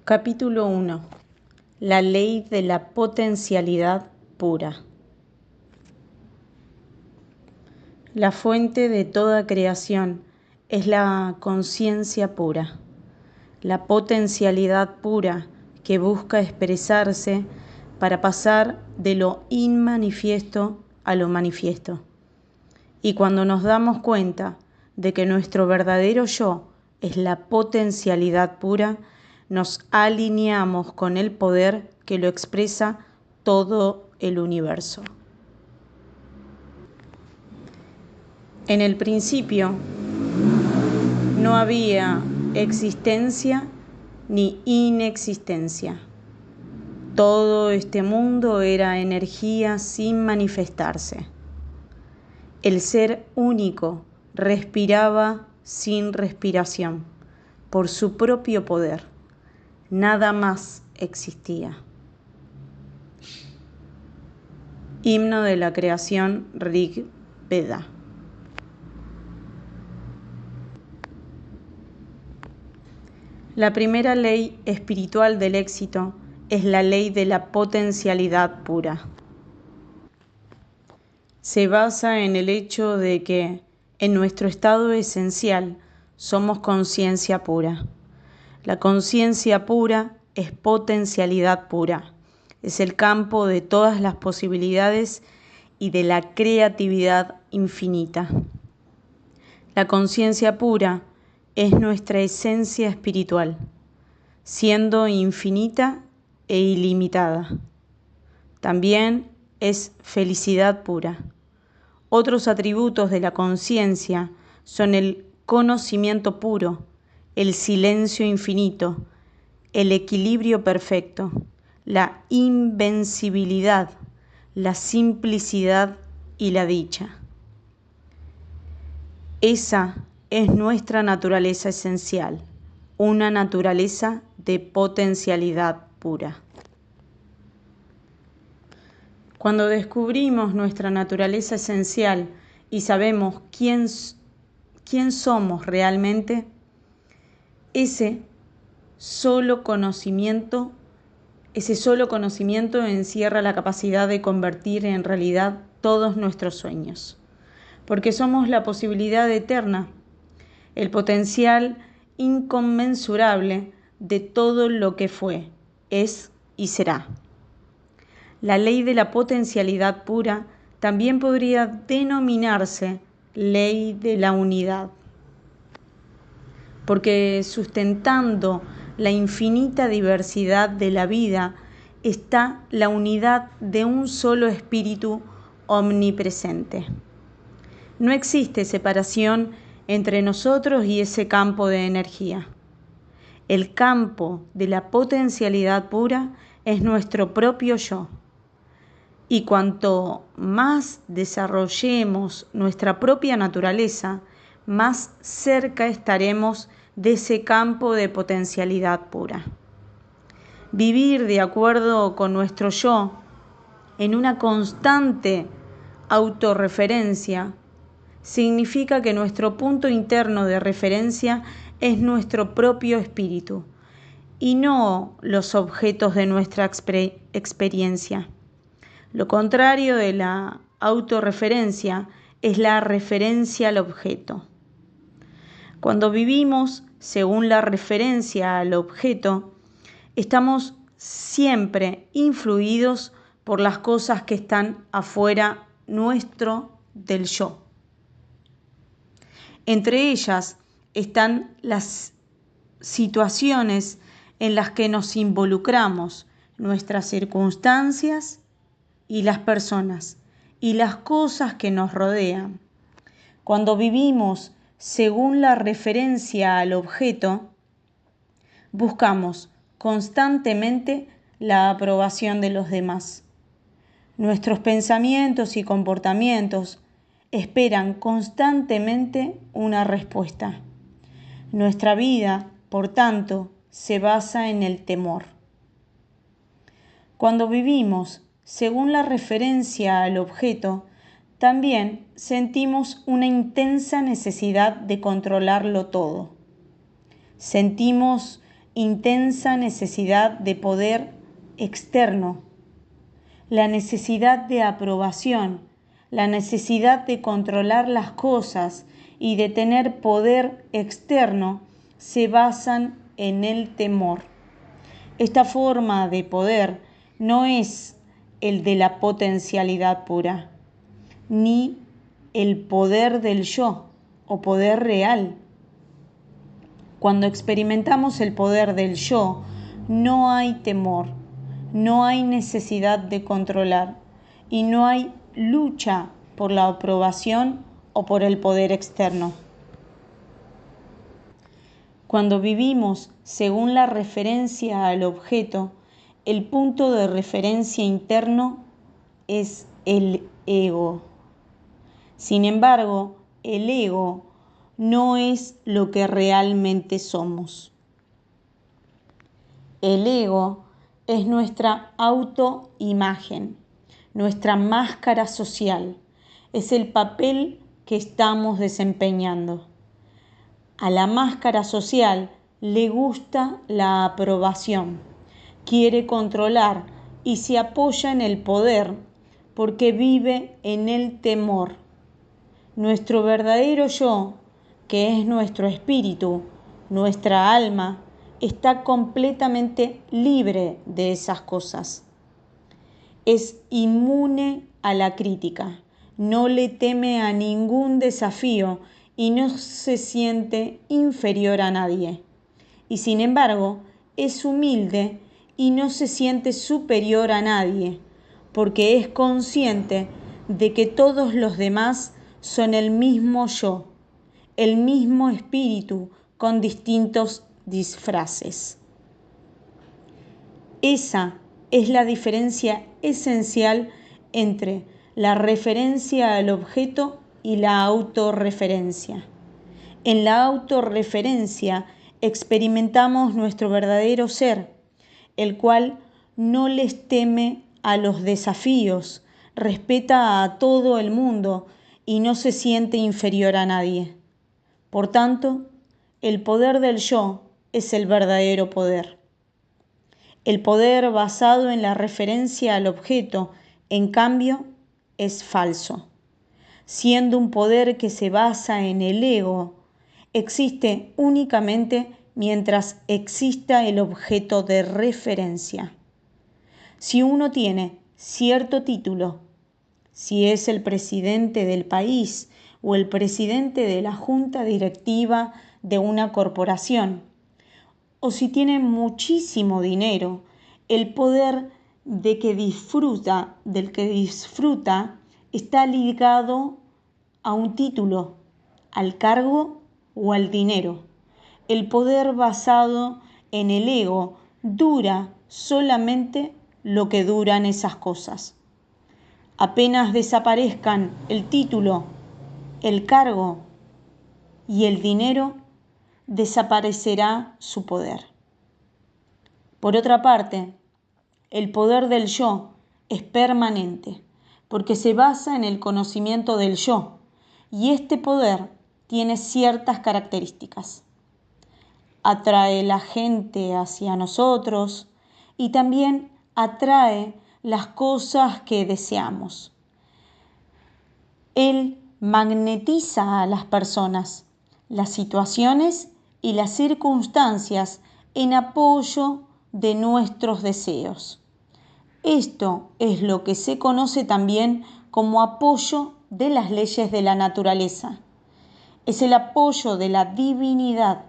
Capítulo 1. La ley de la potencialidad pura. La fuente de toda creación es la conciencia pura, la potencialidad pura que busca expresarse para pasar de lo inmanifiesto a lo manifiesto. Y cuando nos damos cuenta de que nuestro verdadero yo es la potencialidad pura, nos alineamos con el poder que lo expresa todo el universo. En el principio no había existencia ni inexistencia. Todo este mundo era energía sin manifestarse. El ser único respiraba sin respiración, por su propio poder. Nada más existía. Himno de la creación Rig Veda. La primera ley espiritual del éxito es la ley de la potencialidad pura. Se basa en el hecho de que, en nuestro estado esencial, somos conciencia pura. La conciencia pura es potencialidad pura. Es el campo de todas las posibilidades y de la creatividad infinita. La conciencia pura es nuestra esencia espiritual, siendo infinita e ilimitada. También es felicidad pura. Otros atributos de la conciencia son el conocimiento puro, el silencio infinito, el equilibrio perfecto, la invencibilidad, la simplicidad y la dicha. Esa es nuestra naturaleza esencial, una naturaleza de potencialidad pura. Cuando descubrimos nuestra naturaleza esencial y sabemos quién somos realmente, ese solo conocimiento encierra la capacidad de convertir en realidad todos nuestros sueños. Porque somos la posibilidad eterna, el potencial inconmensurable de todo lo que fue, es y será. La ley de la potencialidad pura también podría denominarse ley de la unidad, porque sustentando la infinita diversidad de la vida está la unidad de un solo espíritu omnipresente. No existe separación entre nosotros y ese campo de energía. El campo de la potencialidad pura es nuestro propio yo. Y cuanto más desarrollemos nuestra propia naturaleza, más cerca estaremos de ese campo de potencialidad pura. Vivir de acuerdo con nuestro yo, en una constante autorreferencia, significa que nuestro punto interno de referencia es nuestro propio espíritu y no los objetos de nuestra experiencia. Lo contrario de la autorreferencia es la referencia al objeto. Cuando vivimos según la referencia al objeto, estamos siempre influidos por las cosas que están afuera nuestro del yo. Entre ellas están las situaciones en las que nos involucramos, nuestras circunstancias y las personas y las cosas que nos rodean. Cuando vivimos según la referencia al objeto, buscamos constantemente la aprobación de los demás. Nuestros pensamientos y comportamientos esperan constantemente una respuesta. Nuestra vida, por tanto, se basa en el temor. Cuando vivimos según la referencia al objeto, también sentimos una intensa necesidad de controlarlo todo. Sentimos intensa necesidad de poder externo, la necesidad de aprobación, la necesidad de controlar las cosas y de tener poder externo se basan en el temor. Esta forma de poder no es el de la potencialidad pura, ni el poder del yo o poder real. Cuando experimentamos el poder del yo, no hay temor, no hay necesidad de controlar y no hay lucha por la aprobación o por el poder externo. Cuando vivimos según la referencia al objeto, el punto de referencia interno es el ego. Sin embargo, el ego no es lo que realmente somos. El ego es nuestra autoimagen, nuestra máscara social, es el papel que estamos desempeñando. A la máscara social le gusta la aprobación, quiere controlar y se apoya en el poder porque vive en el temor. Nuestro verdadero yo, que es nuestro espíritu, nuestra alma, está completamente libre de esas cosas. Es inmune a la crítica, no le teme a ningún desafío y no se siente inferior a nadie. Y sin embargo, es humilde y no se siente superior a nadie, porque es consciente de que todos los demás son el mismo yo, el mismo espíritu con distintos disfraces. Esa es la diferencia esencial entre la referencia al objeto y la autorreferencia. En la autorreferencia experimentamos nuestro verdadero ser, el cual no les teme a los desafíos, respeta a todo el mundo y no se siente inferior a nadie. Por tanto, el poder del yo es el verdadero poder. El poder basado en la referencia al objeto, en cambio, es falso. Siendo un poder que se basa en el ego, existe únicamente mientras exista el objeto de referencia. Si uno tiene cierto título, si es el presidente del país o el presidente de la junta directiva de una corporación, o si tiene muchísimo dinero, el poder del que disfruta está ligado a un título, al cargo o al dinero. El poder basado en el ego dura solamente lo que duran esas cosas. Apenas desaparezcan el título, el cargo y el dinero, desaparecerá su poder. Por otra parte, el poder del yo es permanente, porque se basa en el conocimiento del yo, y este poder tiene ciertas características. Atrae la gente hacia nosotros y también atrae las cosas que deseamos. Él magnetiza a las personas, las situaciones y las circunstancias en apoyo de nuestros deseos. Esto es lo que se conoce también como apoyo de las leyes de la naturaleza. Es el apoyo de la divinidad,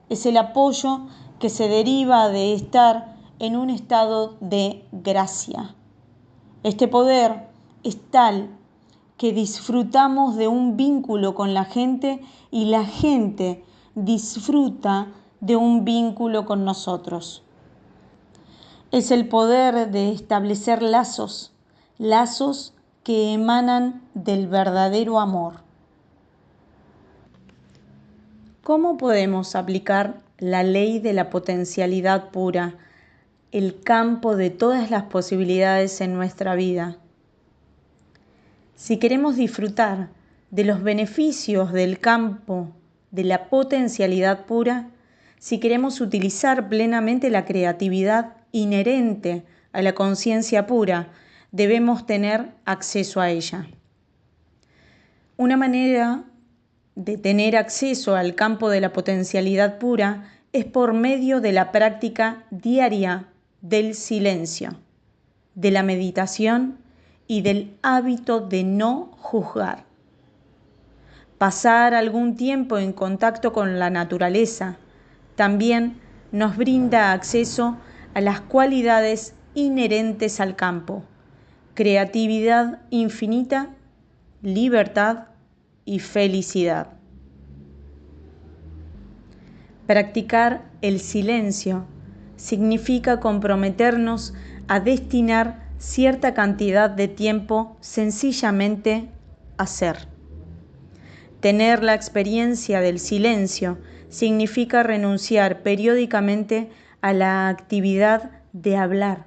es el apoyo que se deriva de estar en un estado de gracia. Este poder es tal que disfrutamos de un vínculo con la gente y la gente disfruta de un vínculo con nosotros. Es el poder de establecer lazos que emanan del verdadero amor. ¿Cómo podemos aplicar la ley de la potencialidad pura, el campo de todas las posibilidades en nuestra vida? Si queremos disfrutar de los beneficios del campo de la potencialidad pura, Si queremos utilizar plenamente la creatividad inherente a la conciencia pura, debemos tener acceso a ella. Una manera de tener acceso al campo de la potencialidad pura es por medio de la práctica diaria del silencio, de la meditación y del hábito de no juzgar. Pasar algún tiempo en contacto con la naturaleza también nos brinda acceso a las cualidades inherentes al campo: creatividad infinita, libertad y felicidad. Practicar el silencio significa comprometernos a destinar cierta cantidad de tiempo sencillamente a ser. Tener la experiencia del silencio significa renunciar periódicamente a la actividad de hablar.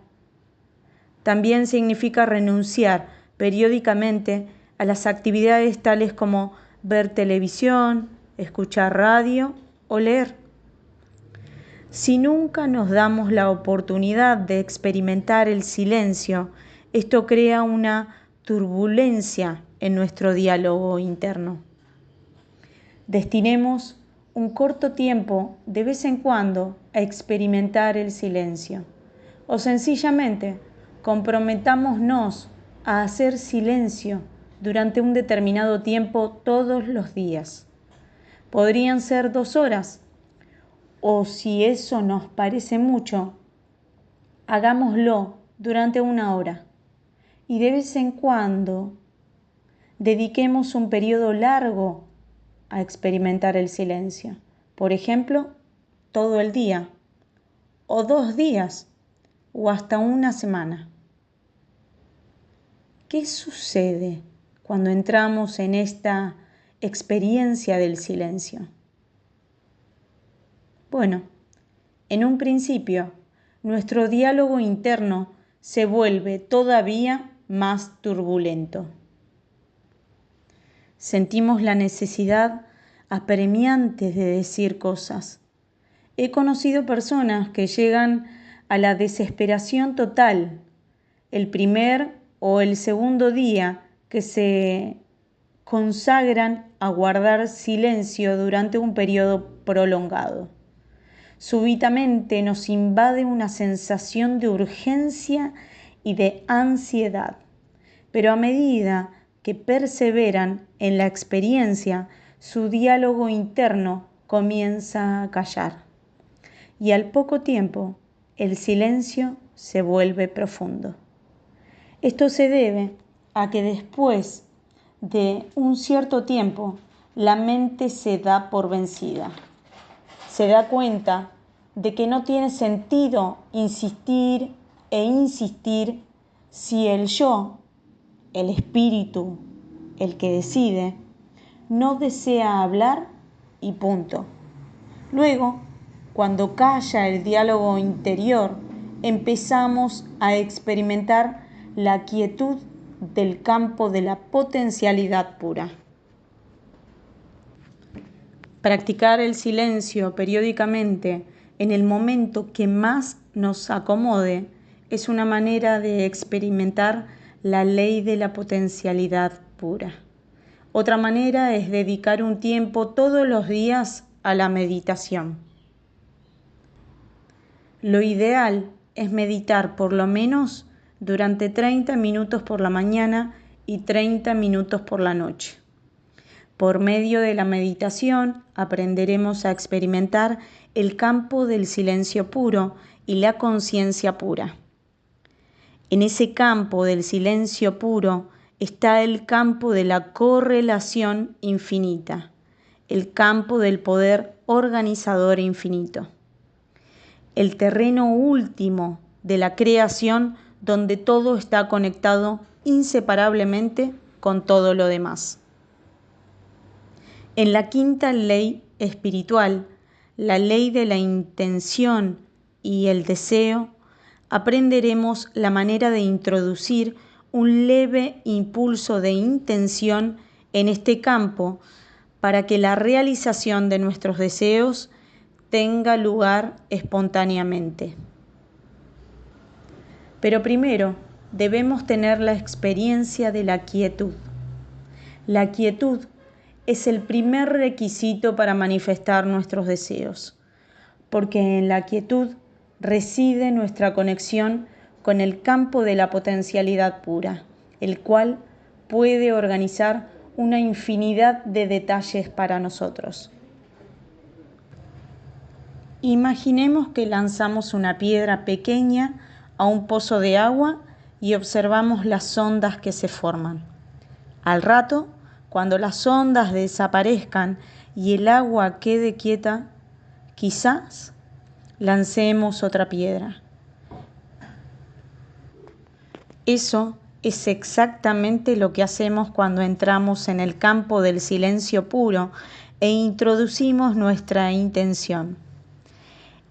También significa renunciar periódicamente a las actividades tales como ver televisión, escuchar radio o leer. Si nunca nos damos la oportunidad de experimentar el silencio, esto crea una turbulencia en nuestro diálogo interno. Destinemos un corto tiempo de vez en cuando a experimentar el silencio, o sencillamente comprometámonos a hacer silencio durante un determinado tiempo todos los días. Podrían ser 2 horas, o si eso nos parece mucho, hagámoslo durante 1 hora. Y de vez en cuando dediquemos un periodo largo a experimentar el silencio. Por ejemplo, todo el día, o 2 días, o hasta 1 semana. ¿Qué sucede cuando entramos en esta experiencia del silencio? Bueno, en un principio, nuestro diálogo interno se vuelve todavía más turbulento. Sentimos la necesidad apremiante de decir cosas. He conocido personas que llegan a la desesperación total el primer o el segundo día que se consagran a guardar silencio durante un periodo prolongado. Súbitamente nos invade una sensación de urgencia y de ansiedad, pero a medida que perseveran en la experiencia, su diálogo interno comienza a callar y al poco tiempo el silencio se vuelve profundo. Esto se debe a que después de un cierto tiempo la mente se da por vencida. Se da cuenta de que no tiene sentido insistir e insistir si el yo, el espíritu, el que decide, no desea hablar y punto. Luego, cuando calla el diálogo interior, empezamos a experimentar la quietud del campo de la potencialidad pura. Practicar el silencio periódicamente en el momento que más nos acomode es una manera de experimentar la ley de la potencialidad pura. Otra manera es dedicar un tiempo todos los días a la meditación. Lo ideal es meditar por lo menos durante 30 minutos por la mañana y 30 minutos por la noche. Por medio de la meditación aprenderemos a experimentar el campo del silencio puro y la conciencia pura. En ese campo del silencio puro está el campo de la correlación infinita, el campo del poder organizador infinito, el terreno último de la creación donde todo está conectado inseparablemente con todo lo demás. En la quinta ley espiritual, la ley de la intención y el deseo, aprenderemos la manera de introducir un leve impulso de intención en este campo para que la realización de nuestros deseos tenga lugar espontáneamente. Pero primero debemos tener la experiencia de la quietud. La quietud es el primer requisito para manifestar nuestros deseos, porque en la quietud reside nuestra conexión con el campo de la potencialidad pura, el cual puede organizar una infinidad de detalles para nosotros. Imaginemos que lanzamos una piedra pequeña a un pozo de agua y observamos las ondas que se forman. Al rato, cuando las ondas desaparezcan y el agua quede quieta, quizás lancemos otra piedra. Eso es exactamente lo que hacemos cuando entramos en el campo del silencio puro e introducimos nuestra intención.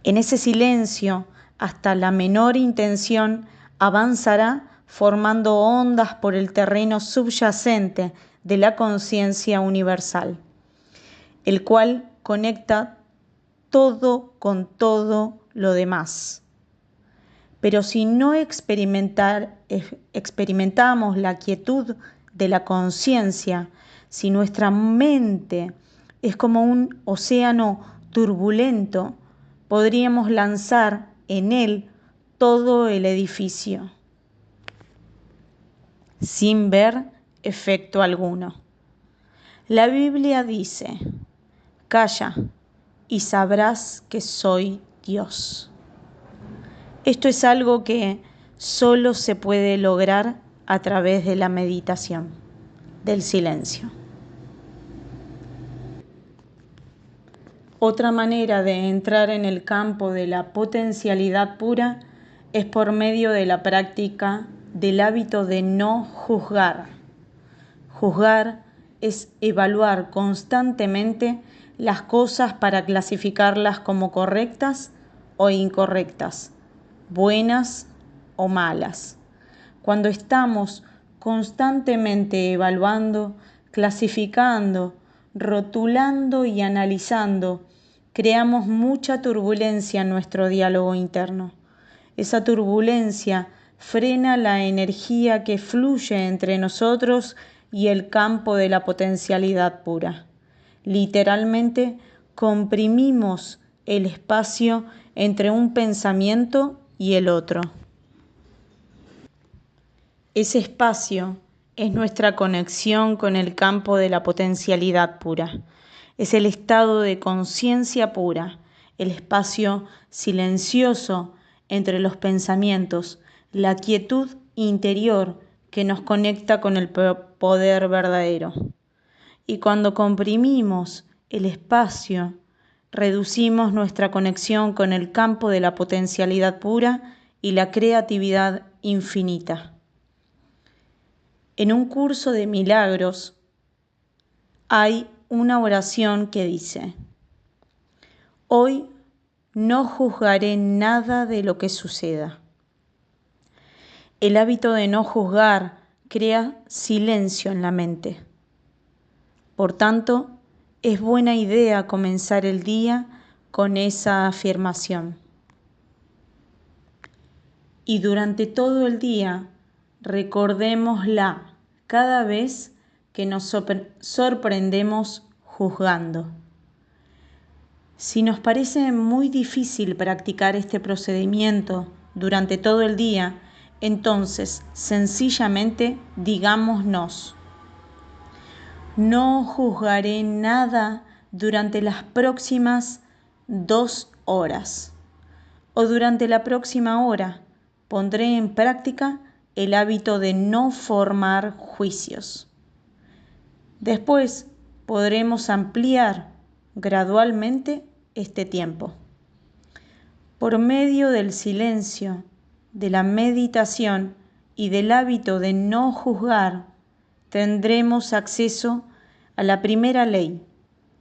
En ese silencio, hasta la menor intención avanzará formando ondas por el terreno subyacente de la conciencia universal, el cual conecta todo con todo lo demás. Pero si no experimentamos la quietud de la conciencia, si nuestra mente es como un océano turbulento, podríamos lanzar en él todo el edificio, sin ver efecto alguno. La Biblia dice: calla y sabrás que soy Dios. Esto es algo que solo se puede lograr a través de la meditación, del silencio. Otra manera de entrar en el campo de la potencialidad pura es por medio de la práctica del hábito de no juzgar. Juzgar es evaluar constantemente las cosas para clasificarlas como correctas o incorrectas, buenas o malas. Cuando estamos constantemente evaluando, clasificando, rotulando y analizando, creamos mucha turbulencia en nuestro diálogo interno. Esa turbulencia frena la energía que fluye entre nosotros y el campo de la potencialidad pura. Literalmente, comprimimos el espacio entre un pensamiento y el otro. Ese espacio es nuestra conexión con el campo de la potencialidad pura. Es el estado de conciencia pura, el espacio silencioso entre los pensamientos, la quietud interior que nos conecta con el poder verdadero. Y cuando comprimimos el espacio, reducimos nuestra conexión con el campo de la potencialidad pura y la creatividad infinita. En un curso de milagros hay una oración que dice: hoy no juzgaré nada de lo que suceda. El hábito de no juzgar crea silencio en la mente. Por tanto, es buena idea comenzar el día con esa afirmación. Y durante todo el día, recordémosla cada vez que nos sorprendemos juzgando. Si nos parece muy difícil practicar este procedimiento durante todo el día, entonces sencillamente digámonos: no juzgaré nada durante las próximas 2 horas. O durante la próxima hora pondré en práctica el hábito de no formar juicios. Después podremos ampliar gradualmente este tiempo. Por medio del silencio, de la meditación y del hábito de no juzgar, tendremos acceso a la primera ley,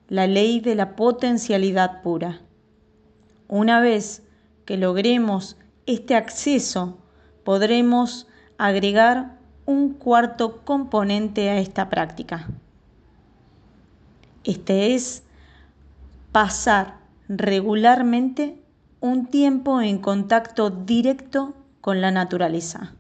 la ley de la potencialidad pura. Una vez que logremos este acceso, podremos agregar un cuarto componente a esta práctica. Este es pasar regularmente un tiempo en contacto directo con la naturaleza.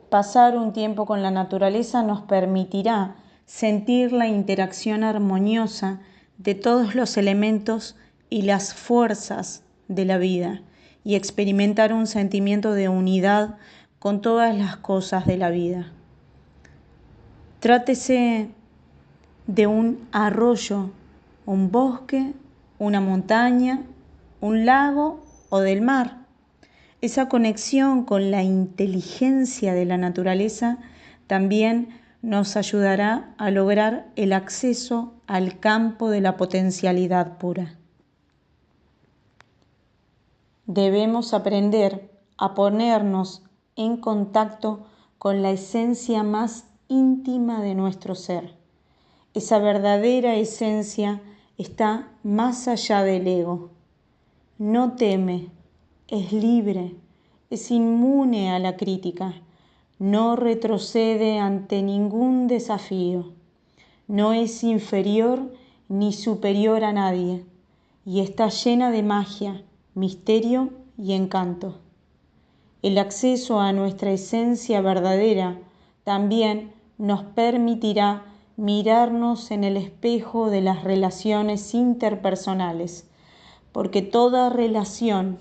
Pasar un tiempo con la naturaleza nos permitirá sentir la interacción armoniosa de todos los elementos y las fuerzas de la vida y experimentar un sentimiento de unidad con todas las cosas de la vida. Trátese de un arroyo, un bosque, una montaña, un lago o del mar. Esa conexión con la inteligencia de la naturaleza también nos ayudará a lograr el acceso al campo de la potencialidad pura. Debemos aprender a ponernos en contacto con la esencia más íntima de nuestro ser. Esa verdadera esencia está más allá del ego. No teme, es libre, es inmune a la crítica, no retrocede ante ningún desafío, no es inferior ni superior a nadie y está llena de magia, misterio y encanto. El acceso a nuestra esencia verdadera también nos permitirá mirarnos en el espejo de las relaciones interpersonales, porque toda relación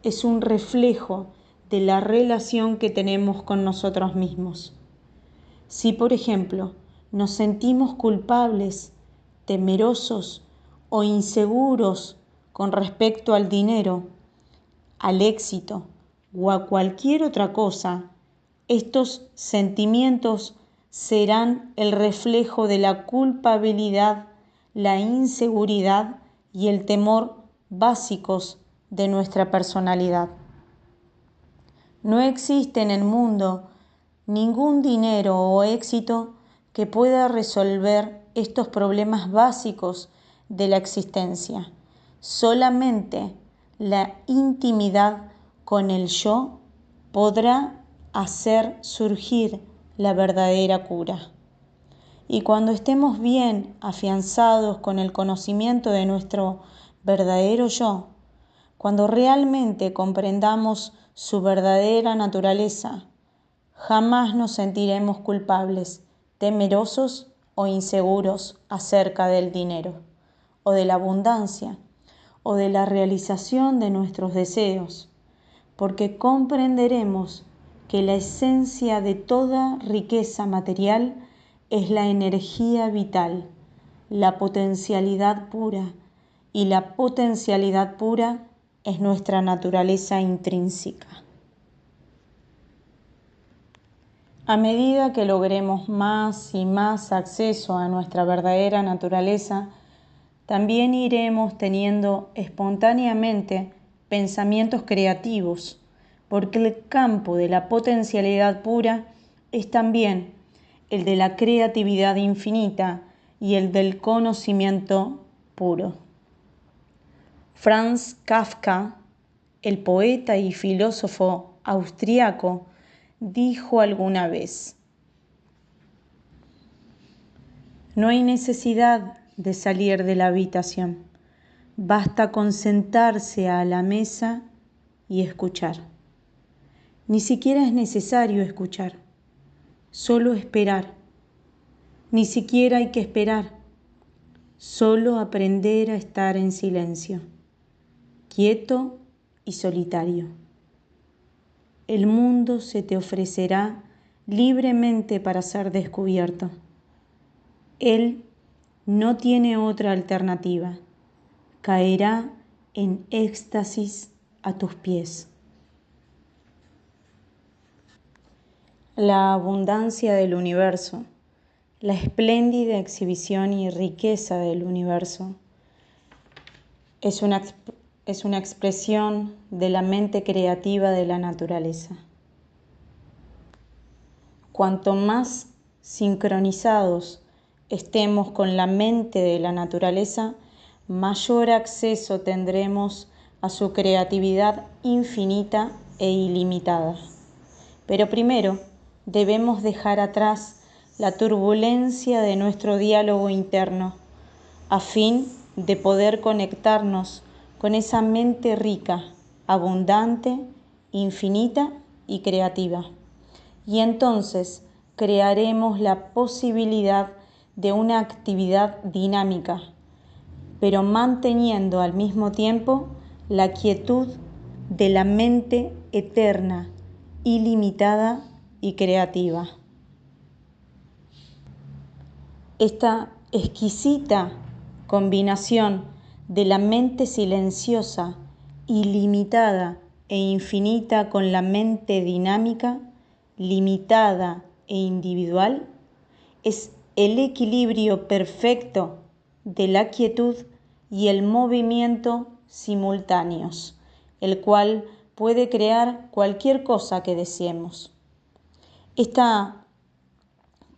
es un reflejo de la relación que tenemos con nosotros mismos. Si, por ejemplo, nos sentimos culpables, temerosos o inseguros con respecto al dinero, al éxito o a cualquier otra cosa, estos sentimientos serán el reflejo de la culpabilidad, la inseguridad y el temor básicos de nuestra personalidad. No existe en el mundo ningún dinero o éxito que pueda resolver estos problemas básicos de la existencia. Solamente la intimidad con el yo podrá hacer surgir la verdadera cura. Y cuando estemos bien afianzados con el conocimiento de nuestro verdadero yo, cuando realmente comprendamos su verdadera naturaleza, jamás nos sentiremos culpables, temerosos o inseguros acerca del dinero, o de la abundancia, o de la realización de nuestros deseos, porque comprenderemos que la esencia de toda riqueza material es la energía vital, la potencialidad pura, y la potencialidad pura es nuestra naturaleza intrínseca. A medida que logremos más y más acceso a nuestra verdadera naturaleza, también iremos teniendo espontáneamente pensamientos creativos, porque el campo de la potencialidad pura es también el de la creatividad infinita y el del conocimiento puro. Franz Kafka, el poeta y filósofo austriaco, dijo alguna vez: no hay necesidad de salir de la habitación, basta con sentarse a la mesa y escuchar. Ni siquiera es necesario escuchar, solo esperar. Ni siquiera hay que esperar, solo aprender a estar en silencio, quieto y solitario. El mundo se te ofrecerá libremente para ser descubierto. Él no tiene otra alternativa. Caerá en éxtasis a tus pies. La abundancia del universo, la espléndida exhibición y riqueza del universo, es una expresión de la mente creativa de la naturaleza. Cuanto más sincronizados estemos con la mente de la naturaleza, mayor acceso tendremos a su creatividad infinita e ilimitada. Pero primero debemos dejar atrás la turbulencia de nuestro diálogo interno, a fin de poder conectarnos con esa mente rica, abundante, infinita y creativa. Y entonces crearemos la posibilidad de una actividad dinámica, pero manteniendo al mismo tiempo la quietud de la mente eterna, ilimitada y creativa. Esta exquisita combinación de la mente silenciosa, ilimitada e infinita con la mente dinámica, limitada e individual, es el equilibrio perfecto de la quietud y el movimiento simultáneos, el cual puede crear cualquier cosa que deseemos. Esta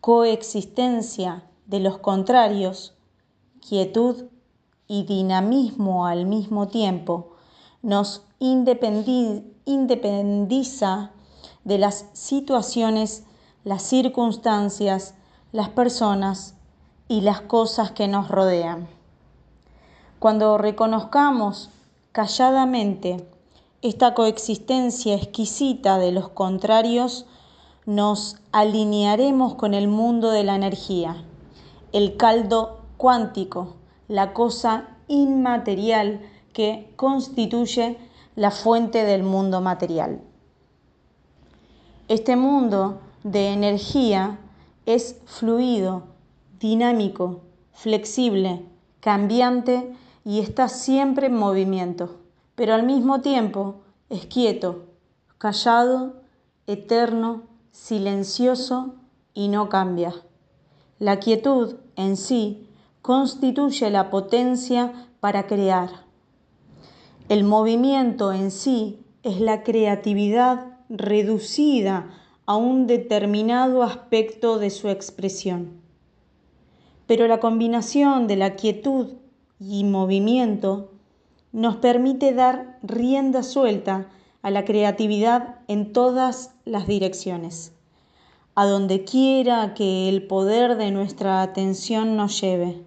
coexistencia de los contrarios, quietud y dinamismo al mismo tiempo, nos independiza de las situaciones, las circunstancias, las personas y las cosas que nos rodean. Cuando reconozcamos calladamente esta coexistencia exquisita de los contrarios, nos alinearemos con el mundo de la energía, el caldo cuántico, la cosa inmaterial que constituye la fuente del mundo material. Este mundo de energía es fluido, dinámico, flexible, cambiante y está siempre en movimiento, pero al mismo tiempo es quieto, callado, eterno, silencioso y no cambia. La quietud en sí constituye la potencia para crear. El movimiento en sí es la creatividad reducida a un determinado aspecto de su expresión. Pero la combinación de la quietud y movimiento nos permite dar rienda suelta a la creatividad en todas las direcciones, a donde quiera que el poder de nuestra atención nos lleve.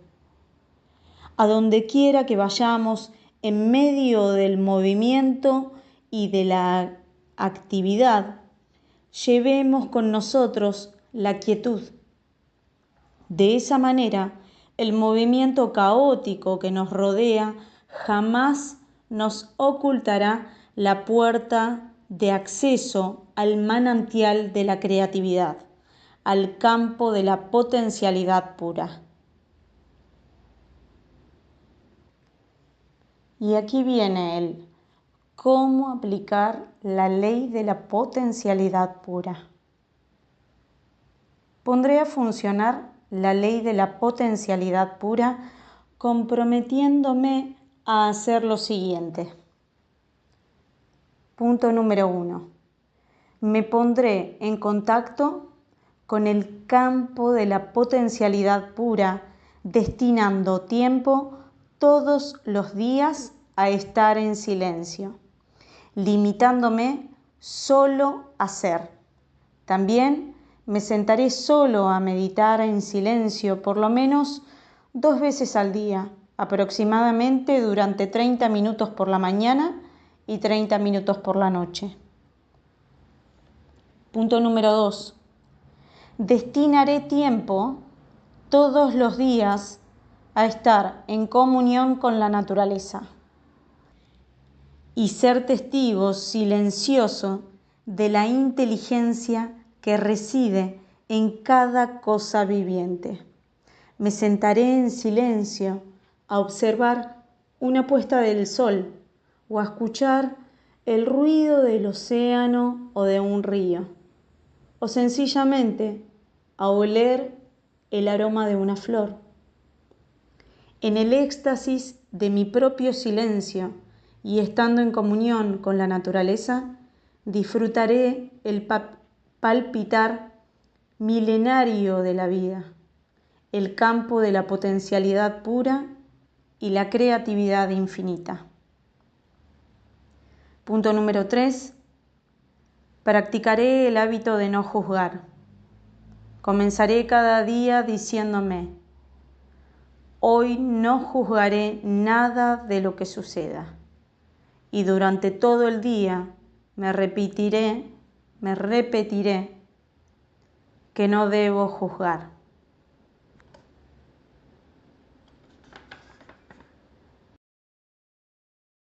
A donde quiera que vayamos en medio del movimiento y de la actividad, llevemos con nosotros la quietud. De esa manera, el movimiento caótico que nos rodea jamás nos ocultará la puerta de acceso al manantial de la creatividad, al campo de la potencialidad pura. Y aquí viene el cómo aplicar la ley de la potencialidad pura. Pondré a funcionar la ley de la potencialidad pura comprometiéndome a hacer lo siguiente. Punto número 1. Me pondré en contacto con el campo de la potencialidad pura, destinando tiempo todos los días a estar en silencio, limitándome solo a ser. También me sentaré solo a meditar en silencio por lo menos 2 veces al día, aproximadamente durante 30 minutos por la mañana y 30 minutos por la noche. Punto número 2. Destinaré tiempo todos los días a estar en comunión con la naturaleza y ser testigo silencioso de la inteligencia que reside en cada cosa viviente. Me sentaré en silencio a observar una puesta del sol o a escuchar el ruido del océano o de un río, o sencillamente a oler el aroma de una flor. En el éxtasis de mi propio silencio y estando en comunión con la naturaleza, disfrutaré el palpitar milenario de la vida, el campo de la potencialidad pura y la creatividad infinita. Punto número 3. Practicaré el hábito de no juzgar. Comenzaré cada día diciéndome: Hoy no juzgaré nada de lo que suceda. Y durante todo el día me repetiré que no debo juzgar.